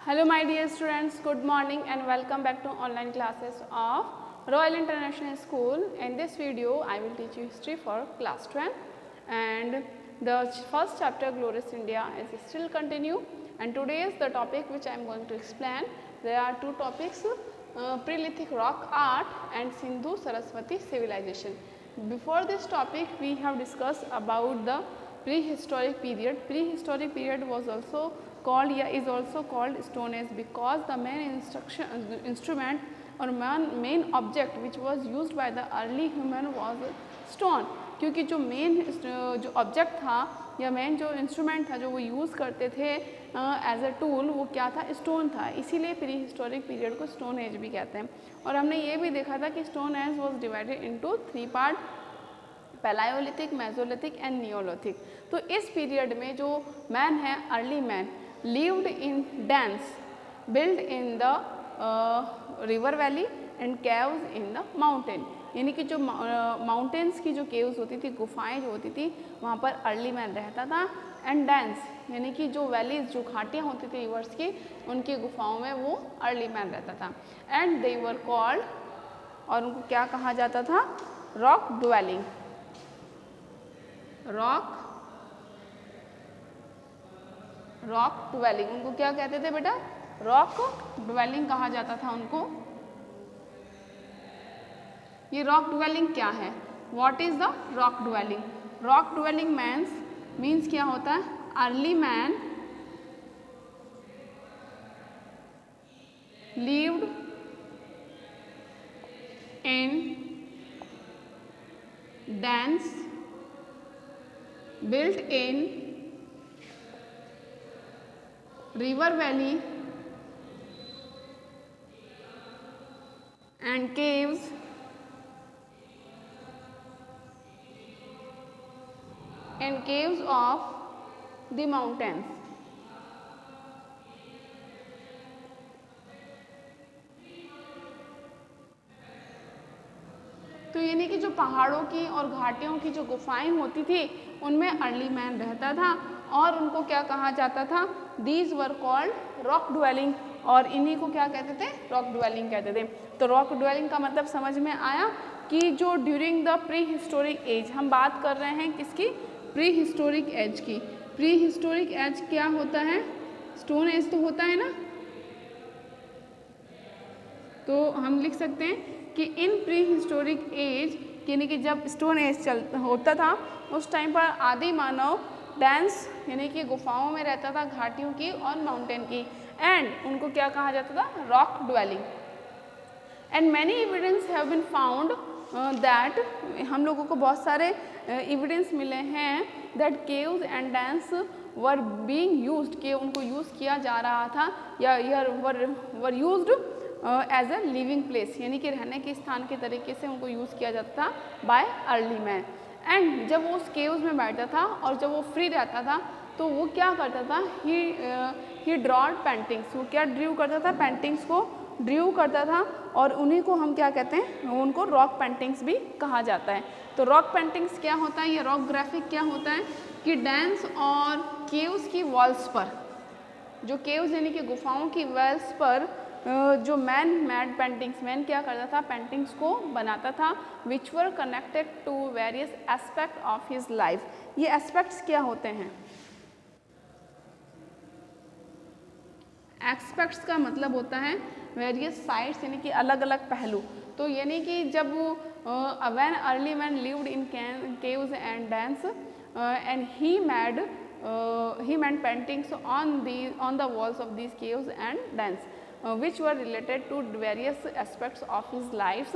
Hello my dear students, good morning and welcome back to online classes of Royal International School. In this video, I will teach you history for class 12 and the first chapter Glorious India is still continue, and today is the topic which I am going to explain. There are two topics, Pre-Lithic rock art and Sindhu Saraswati civilization. Before this topic, we have discussed about the prehistoric period. Prehistoric period was also called is also called Stone Age because the main instrument or main object which was used by the early human was stone. क्योंकि जो main जो object था या main जो instrument था जो वो use करते थे एज अ टूल, वो क्या था? स्टोन था. इसीलिए प्री हिस्टोरिक पीरियड को स्टोन एज भी कहते हैं. और हमने ये भी देखा था कि stone age was divided into 3 part, paleolithic, mesolithic and neolithic. तो इस पीरियड में जो मैन है, early man lived in dens built in the river valley and caves in the mountain. यानी कि जो माउंटेन्स की जो केव्स होती थी, गुफाएं जो होती थी, वहाँ पर अर्ली मैन रहता था. एंड डेंस यानी कि जो वैलीज, जो घाटियाँ होती थी रिवर्स की, उनकी गुफाओं में वो अर्ली मैन रहता था. एंड दे वर कॉल्ड, और उनको क्या कहा जाता था? Rock dwelling. रॉक ड्वेलिंग, उनको क्या कहते थे बेटा? रॉक ड्वेलिंग कहा जाता था उनको. ये रॉक ड्वेलिंग क्या है? What is the rock dwelling? Rock dwelling means क्या होता है? Early man lived in dense built in river valley and caves of the mountains. तो यानी कि जो पहाड़ों की और घाटियों की जो गुफाएं होती थी, उनमें अर्ली मैन रहता था और उनको क्या कहा जाता था? These were called rock dwelling. और इन्हीं को क्या कहते थे? रॉक ड्वेलिंग कहते थे. तो रॉक ड्वेलिंग का मतलब समझ में आया कि जो during the prehistoric age, हम बात कर रहे हैं किसकी? प्री हिस्टोरिक एज की. प्री हिस्टोरिक एज क्या होता है? स्टोन एज तो होता है ना. तो हम लिख सकते हैं कि इन प्री हिस्टोरिक एज, यानी कि जब स्टोन एज होता था, उस टाइम पर आदि मानव डेंस यानी कि गुफाओं में रहता था, घाटियों की और माउंटेन की. एंड उनको क्या कहा जाता था? Rock dwelling. And many evidence have been found that, हम लोगों को बहुत सारे एविडेंस मिले हैं that caves and dens were being used, कि उनको यूज़ किया जा रहा था या were used as a living place, यानी कि रहने के स्थान के तरीके से उनको यूज़ किया जाता था बाय अर्ली मैन. एंड जब वो उस केव्स में बैठता था और जब वो फ्री रहता था, तो वो क्या करता था? ही ड्रॉड पेंटिंग्स. वो क्या ड्रू करता था? पेंटिंग्स को ड्रू करता था. और उन्हीं को हम क्या कहते हैं? उनको रॉक पेंटिंग्स भी कहा जाता है. तो रॉक पेंटिंग्स क्या होता है? ये रॉक ग्राफिक क्या होता है कि डेंस और केव्स की वॉल्स पर, जो केव्स यानी कि गुफाओं की वॉल्स पर जो मैन पेंटिंग्स, मैन क्या करता था? पेंटिंग्स को बनाता था, which were connected to various aspect of his life. ये एस्पेक्ट्स क्या होते हैं? एस्पेक्ट्स का मतलब होता है वेरियस साइड्स, यानी कि अलग अलग पहलू. तो यानी कि जब when early man lived in caves and dense and he made paintings on the walls of these caves and dense which were related to various aspects of his lives.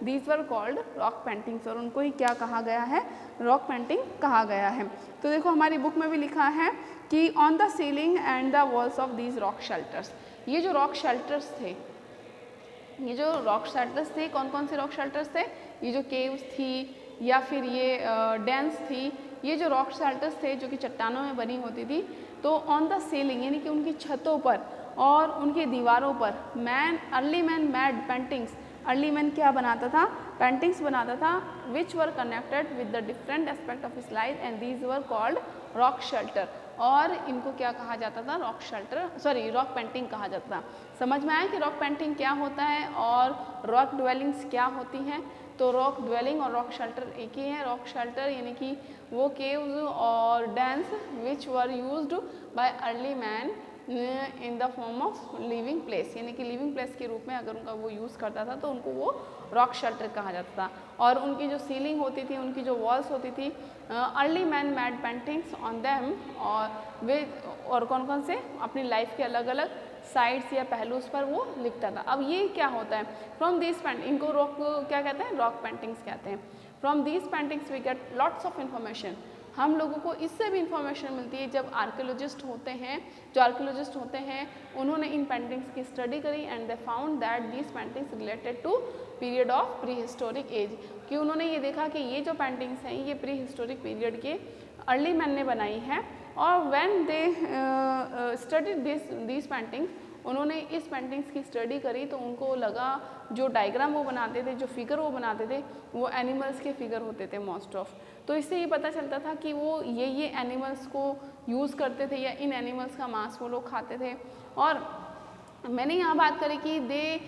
These were called rock paintings. और उनको ही क्या कहा गया है? Rock painting कहा गया है. तो देखो हमारी बुक में भी लिखा है कि on the ceiling and the walls of these rock shelters. ये जो रॉक शेल्टर्स थे, कौन कौन से रॉक शेल्टर्स थे? ये जो केव्स थी या फिर ये डेंस थी, ये जो रॉक शेल्टर्स थे जो कि चट्टानों में बनी होती थी, तो ऑन द सीलिंग यानी कि उनकी छतों पर और उनकी दीवारों पर early man made paintings. Early man क्या बनाता था? पेंटिंग्स बनाता था, which were connected with the different aspect of his life and these were called rock shelter. और इनको क्या कहा जाता था, rock shelter, sorry rock painting कहा जाता था। समझ में आया कि रॉक पेंटिंग क्या होता है और रॉक ड्वेलिंग्स क्या होती हैं। तो रॉक ड्वेलिंग और रॉक शेल्टर एक ही है। रॉक शेल्टर यानी कि वो केव्स और dense which were used by early man in the form of living place, यानी कि लिविंग प्लेस के रूप में अगर उनका वो यूज़ करता था तो उनको वो रॉक शेल्टर कहा जाता था। और उनकी जो सीलिंग होती थी, उनकी जो वॉल्स होती थी, early man made paintings on them, और वे और कौन कौन से अपनी लाइफ के अलग अलग साइड्स या पहलूस पर वो लिखता था। अब ये क्या होता है, फ्रॉम दिस पेंट, इनको रॉक क्या कहते हैं, रॉक पेंटिंग्स कहते हैं। From this paintings we get lots of information, हम लोगों को इससे भी इंफॉर्मेशन मिलती है। जब आर्कियोलॉजिस्ट होते हैं, जो आर्कियोलॉजिस्ट होते हैं, उन्होंने इन पेंटिंग्स की स्टडी करी and they found that these paintings related to period of prehistoric age, कि उन्होंने ये देखा कि ये जो पेंटिंग्स हैं ये प्री हिस्टोरिक पीरियड के अर्ली मैन ने बनाई है। और when they studied this paintings, उन्होंने इस पेंटिंग्स की स्टडी करी तो उनको लगा जो डायग्राम वो बनाते थे, जो फिगर वो बनाते थे, वो एनिमल्स के फिगर होते थे मोस्ट ऑफ। तो इससे ये पता चलता था कि वो ये एनिमल्स को यूज़ करते थे या इन एनिमल्स का मांस वो लोग खाते थे। और मैंने यहाँ बात करी कि दे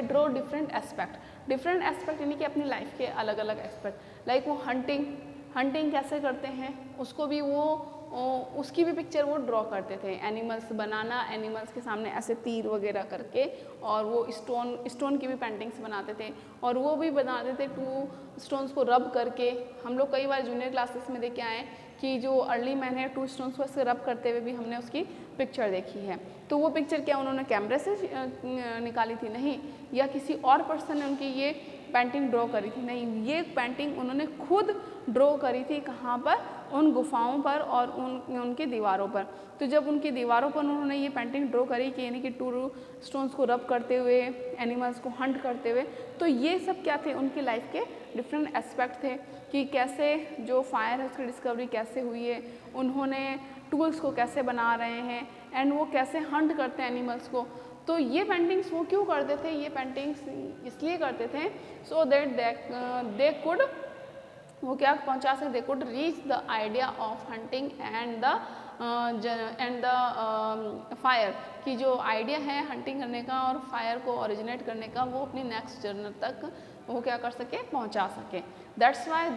ड्रॉ डिफरेंट एस्पेक्ट यानी कि अपनी लाइफ के अलग अलग एस्पेक्ट, लाइक वो हंटिंग कैसे करते हैं उसको भी वो उसकी भी पिक्चर वो ड्रॉ करते थे। एनिमल्स बनाना, एनिमल्स के सामने ऐसे तीर वगैरह करके, और वो स्टोन की भी पेंटिंग्स बनाते थे, और वो भी बनाते थे 2 स्टोन्स को रब करके। हम लोग कई बार जूनियर क्लासेस में देख के आए कि जो अर्ली मैन है 2 स्टोन्स को ऐसे रब करते हुए भी हमने उसकी पिक्चर देखी है। तो वो पिक्चर क्या उन्होंने कैमरे से निकाली थी? नहीं। या किसी और पर्सन ने उनकी ये पेंटिंग ड्रॉ करी थी? नहीं, ये पेंटिंग उन्होंने खुद ड्रॉ करी थी। कहाँ पर? उन गुफाओं पर और उनकी दीवारों पर। तो जब उनकी दीवारों पर उन्होंने ये पेंटिंग ड्रॉ करी कि यानी कि 2 स्टोन्स को रब करते हुए, एनिमल्स को हंट करते हुए, तो ये सब क्या थे? उनकी लाइफ के डिफरेंट एस्पेक्ट थे कि कैसे जो फायर है उसकी डिस्कवरी कैसे हुई है, उन्होंने टूल्स को कैसे बना रहे हैं, एंड वो कैसे हंट करते हैं एनिमल्स को। तो ये पेंटिंग्स वो क्यों करते थे? ये पेंटिंग्स इसलिए करते थे सो दैट दे कुड, वो क्या पहुंचा सकते, they could reach the idea of hunting and the fire, कि जो आइडिया है हंटिंग करने का और फायर को ओरिजिनेट करने का, वो अपनी नेक्स्ट जर्नल तक वो क्या कर सके, पहुंचा सके। That's why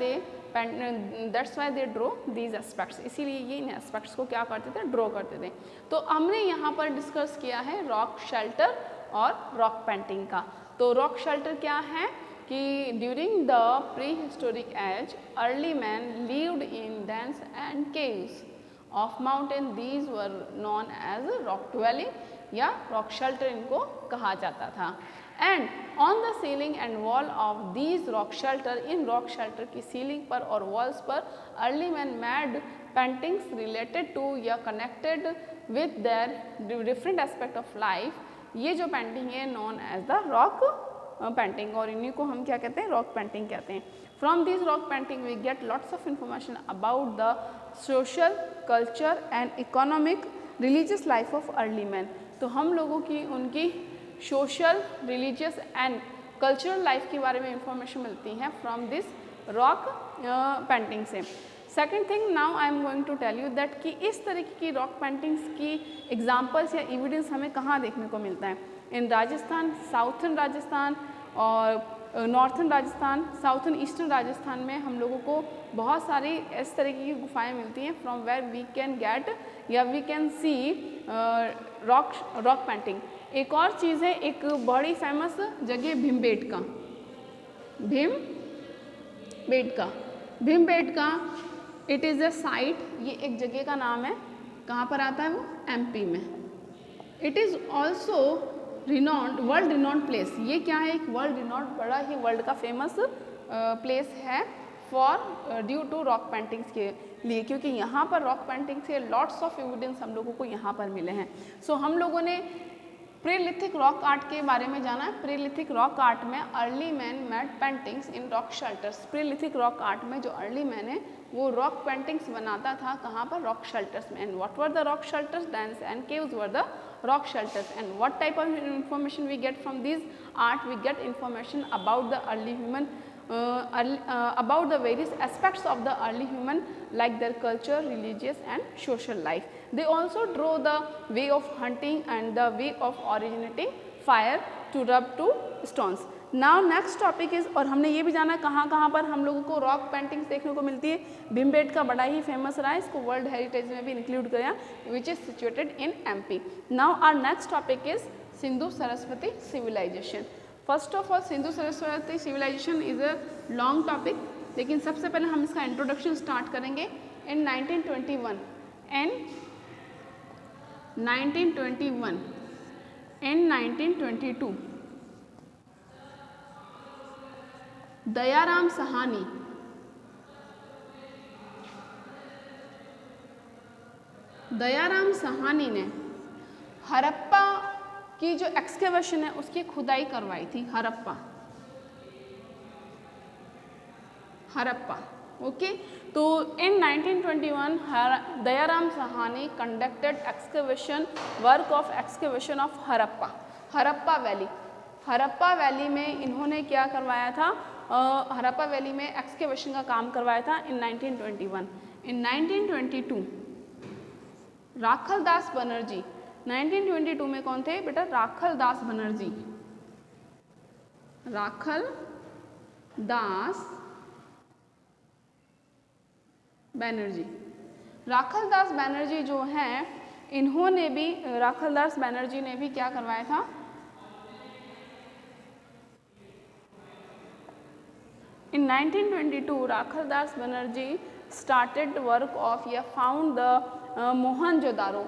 they draw these aspects, इसीलिए ये इन एस्पेक्ट्स को क्या करते थे? ड्रॉ करते थे। तो हमने यहाँ पर डिस्कस किया है रॉक शेल्टर और रॉक पेंटिंग का। तो रॉक शेल्टर क्या है कि during the prehistoric age early man lived in dens and caves of mountain, these were known as rock dwelling या रॉक शेल्टर इनको कहा जाता था। And on the ceiling and wall of these rock shelter, इन rock shelter की ceiling पर और walls पर early man made paintings related to या connected with their different aspect of life, ये जो पेंटिंग है known as the rock painting, और इन्हीं को हम क्या कहते हैं? रॉक पेंटिंग कहते हैं। From this rock painting we get lots of information about the social, culture and economic, religious life of early man. तो हम लोगों की उनकी social, religious and cultural life के बारे में इंफॉर्मेशन मिलती है फ्रॉम दिस रॉक पेंटिंग से। Second thing, now I am going to tell you that कि इस तरीके की रॉक पेंटिंग्स की एग्जाम्पल्स या एविडेंस हमें कहाँ देखने को मिलता है? इन राजस्थान, साउथर्न राजस्थान और northern Rajasthan, southern eastern Rajasthan में हम लोगों को बहुत सारी इस तरीके की गुफाएं मिलती हैं from where we can get या we can see rock painting. एक और चीज़ है, एक बड़ी फेमस जगह Bhimbetka, it is a site, ये एक जगह का नाम है। कहाँ पर आता है वो? एमपी में। It is also renowned, world renowned place. ये क्या है? एक वर्ल्ड रिनॉन्ड, बड़ा ही वर्ल्ड का फेमस प्लेस है for due to rock paintings के लिए, क्योंकि यहाँ पर रॉक पेंटिंग्स के लॉट्स ऑफ एविडेंस हम लोगों को यहाँ पर मिले हैं। सो हम लोगों ने प्रीलिथिक रॉक आर्ट के बारे में जाना है। प्रीलिथिक रॉक आर्ट में early man made paintings in rock shelters. Prelithic rock art में जो अर्ली मैन है वो रॉक पेंटिंग्स बनाता था। कहाँ पर? रॉक शेल्टर्स में। And what were the rock shelters? Dense and caves were the rock shelters. And what type of information we get from these art? We get information about the early human about the various aspects of the early human like their culture, religious and social life. They also draw the way of hunting and the way of originating fire to rub to stones. Now next topic is, और हमने ये भी जाना कहाँ कहाँ पर हम लोगों को रॉक पेंटिंग्स देखने को मिलती है. भीमबेटका बड़ा ही फेमस रहा है, इसको वर्ल्ड हेरिटेज में भी इंक्लूड किया, which is situated in MP. Now our next topic is Sindhu Saraswati civilisation. First of all Sindhu Saraswati civilisation is a long topic, लेकिन सबसे पहले हम इसका इंट्रोडक्शन स्टार्ट करेंगे in 1921 and 1921 and 1922. Dayaram Sahni ने हड़प्पा की जो एक्सकेवेशन है उसकी खुदाई करवाई थी. हड़प्पा ओके. तो इन 1921 Dayaram Sahni conducted excavation work of excavation of Harappa valley में इन्होंने क्या करवाया था, हड़प्पा वैली में एक्सकेवेशन का काम करवाया था इन 1921. इन 1922 राखलदास बनर्जी, 1922 में कौन थे बेटा, राखलदास बनर्जी. राखलदास बैनर्जी जो हैं, इन्होंने भी, राखलदास बैनर्जी ने भी क्या करवाया था, इन 1922 Rakhaldas Banerjee started work of या फाउंड द मोहनजोदारो.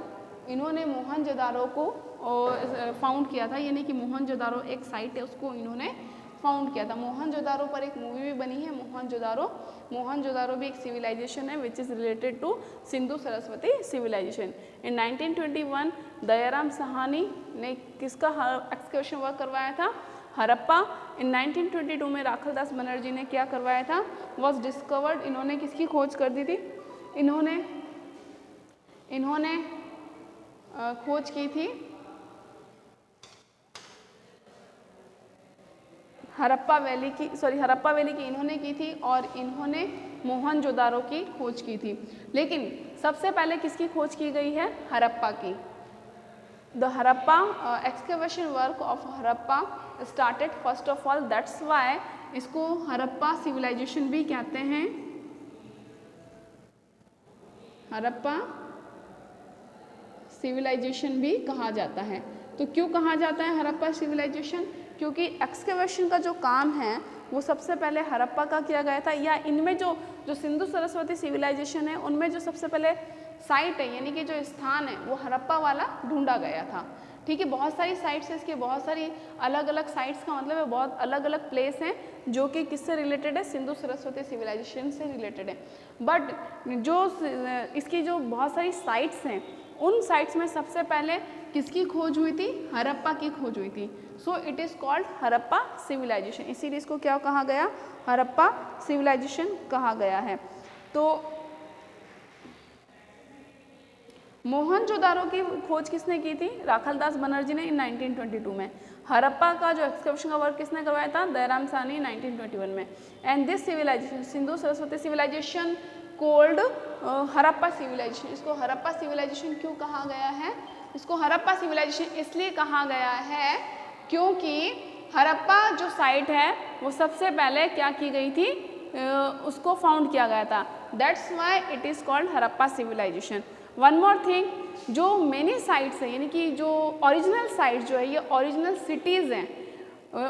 इन्होंने मोहनजोदारो को फाउंड किया था, यानी कि मोहनजोदारो एक साइट है उसको इन्होंने फाउंड किया था. मोहनजोदारो पर एक मूवी भी बनी है, मोहनजोदारो भी एक सिविलाइजेशन है which is related to Sindhu Saraswati civilization. In 1921 Dayaram Sahni ने किसका एक्सकेवेशन वर्क करवाया था, हड़प्पा. इन 1922 में राखलदास बनर्जी ने क्या करवाया था, वॉज डिस्कवर्ड. इन्होंने किसकी खोज कर दी थी, इन्होंने खोज की थी हड़प्पा वैली की इन्होंने की थी, और इन्होंने मोहनजोदारो की खोज की थी. लेकिन सबसे पहले किसकी खोज की गई है, हड़प्पा की. The Harappa excavation work of Harappa started first of all, that's why इसको हड़प्पा सिविलाइजेशन भी कहते हैं. हड़प्पा सिविलाइजेशन भी कहा जाता है. तो क्यों कहा जाता है हड़प्पा सिविलाइजेशन, क्योंकि एक्सकेवेशन का जो काम है वो सबसे पहले हड़प्पा का किया गया था, या इनमें जो सिंधु सरस्वती सिविलाइजेशन है उनमें जो सबसे पहले साइट है, यानी कि जो स्थान है वो हड़प्पा वाला ढूंढा गया था. ठीक है, बहुत सारी साइट्स है इसके, बहुत सारी अलग अलग साइट्स का मतलब है बहुत अलग अलग प्लेस हैं जो कि किससे रिलेटेड है, सिंधु सरस्वती सिविलाइजेशन से रिलेटेड है. बट जो इसकी जो बहुत सारी साइट्स हैं उन साइट्स में सबसे पहले किसकी खोज हुई थी, हड़प्पा की खोज हुई थी. So it is called Harappa civilisation, इसीलिए इसको क्या कहा गया, हड़प्पा सिविलाइजेशन कहा गया है. तो मोहनजोदारो की खोज किसने की थी, राखलदास बनर्जी ने इन 1922 में. हड़प्पा का जो एक्सकेवेशन का वर्क किसने करवाया था, दयाराम साहनी 1921 में. And this civilization, Sindhu Saraswati civilization called Harappa civilization. इसको हड़प्पा सिविलाइजेशन क्यों कहा गया है, इसको हड़प्पा सिविलाइजेशन इसलिए कहा गया है क्योंकि हड़प्पा जो साइट है वो सबसे पहले क्या की गई थी, उसको फाउंड किया गया था. That's why it is called Harappa civilization. One more thing, जो मेनी साइट्स हैं, यानी कि जो ओरिजिनल साइट्स जो है ये ओरिजिनल सिटीज़ हैं.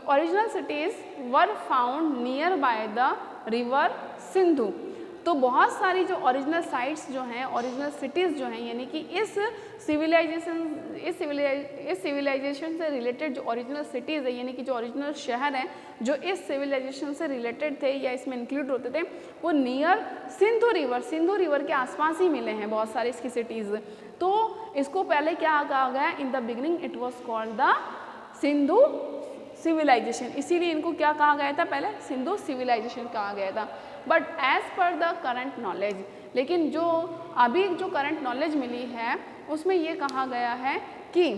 Original cities were found near by the river Sindhu. तो बहुत सारी जो ओरिजिनल साइट्स जो हैं, ओरिजिनल सिटीज़ जो हैं, यानी कि इस सिविलाइजेशन से रिलेटेड जो ओरिजिनल सिटीज़ है, यानी कि जो ओरिजिनल शहर हैं जो इस सिविलाइजेशन से रिलेटेड थे या इसमें इंक्लूड होते थे, वो नियर सिंधु रिवर के आसपास ही मिले हैं बहुत सारी इसकी सिटीज़. तो इसको पहले क्या कहा गया, in the beginning it was called the Sindhu civilization. इसीलिए इनको क्या कहा गया था, पहले सिंधु सिविलाइजेशन कहा गया था. But as per the current knowledge, लेकिन जो अभी जो करंट नॉलेज मिली है उसमें ये कहा गया है कि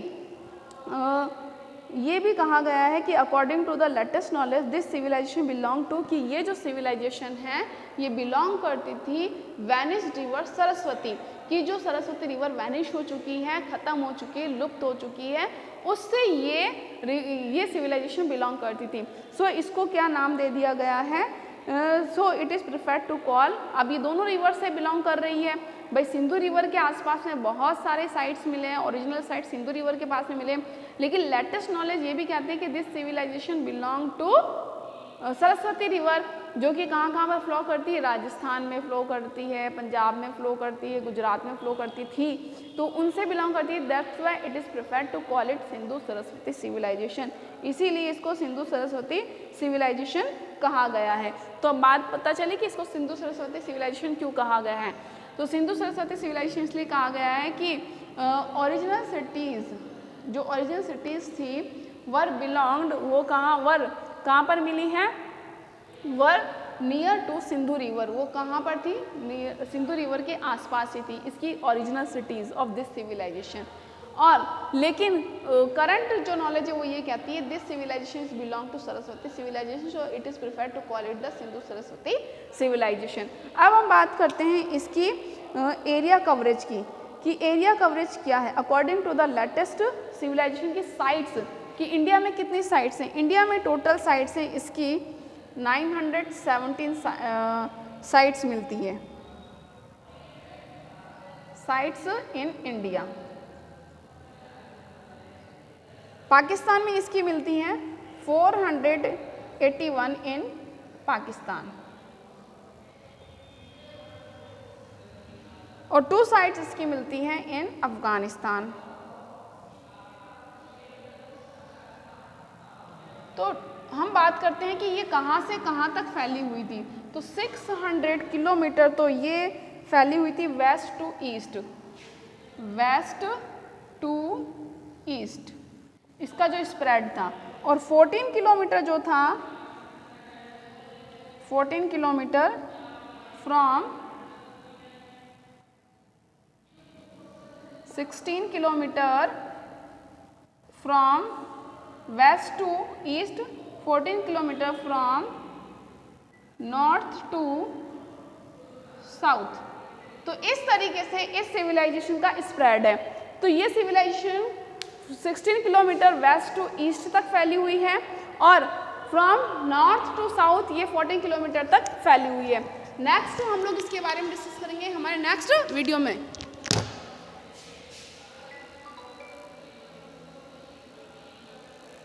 ये भी कहा गया है कि according to the latest knowledge this civilization belong to, कि ये जो सिविलाइजेशन है ये बिलोंग करती थी वैनिश रिवर सरस्वती, कि जो सरस्वती रिवर वैनिश हो चुकी है, ख़त्म हो चुकी है, लुप्त हो चुकी है, उससे ये सिविलाइजेशन बिलोंग करती थी। सो इसको क्या नाम दे दिया गया है, so it is preferred to call, अब ये दोनों रिवर से बिलोंग कर रही है। भाई सिंधु रिवर के आसपास में बहुत सारे साइट्स मिले हैं, ओरिजिनल साइट सिंधु रिवर के पास में मिले, लेकिन लेटेस्ट नॉलेज ये भी कहते हैं कि this civilization belong to Saraswati river, जो कि कहाँ कहाँ पर फ्लो करती है, राजस्थान में फ्लो करती है, पंजाब में फ्लो करती है, गुजरात में फ्लो करती थी, तो उनसे बिलोंग करती है। That's why it is preferred to call it Sindhu Saraswati civilization, इसीलिए इसको सिंधु सरस्वती सिविलाइजेशन कहा गया है। तो अब बात पता चली कि इसको सिंधु सरस्वती सिविलाइजेशन क्यों कहा गया है। तो सिंधु सरस्वती सिविलाइजेशन इसलिए कहा गया है कि ओरिजिनल सिटीज़, जो ओरिजिनल सिटीज़ थी वर बिलोंग्ड, वो कहाँ पर मिली है, वर नियर टू सिंधु रिवर, वो कहाँ पर थी, सिंधु रिवर के आसपास ही थी इसकी original cities of this civilization. और लेकिन करंट जो नॉलेज है वो ये कहती है this civilization is belong to Saraswati civilization, so it is preferred to call it the Sindhu Saraswati civilization. अब हम बात करते हैं इसकी एरिया कवरेज की, कि एरिया कवरेज क्या है according to the latest civilization की साइट्स, कि इंडिया में कितनी साइट्स हैं। इंडिया में टोटल साइट्स हैं इसकी 917 साइट्स मिलती है, साइट्स इन इंडिया। पाकिस्तान में इसकी मिलती हैं 481 इन पाकिस्तान, और 2 साइट्स इसकी मिलती हैं इन अफगानिस्तान। तो हम बात करते हैं कि ये कहाँ से कहाँ तक फैली हुई थी, तो 600 किलोमीटर तो ये फैली हुई थी west to east, west to east इसका जो स्प्रेड था, और 14 किलोमीटर जो था, 14 kilometre from 16 kilometre from west to east, 14 kilometre from north to south. तो इस तरीके से इस सिविलाइजेशन का स्प्रेड है। तो ये civilization 16 kilometre west to east तक फैली हुई है, और फ्रॉम नॉर्थ टू साउथ ये 14 किलोमीटर तक फैली हुई है। नेक्स्ट हम लोग इसके बारे में डिस्कस करेंगे हमारे नेक्स्ट वीडियो में।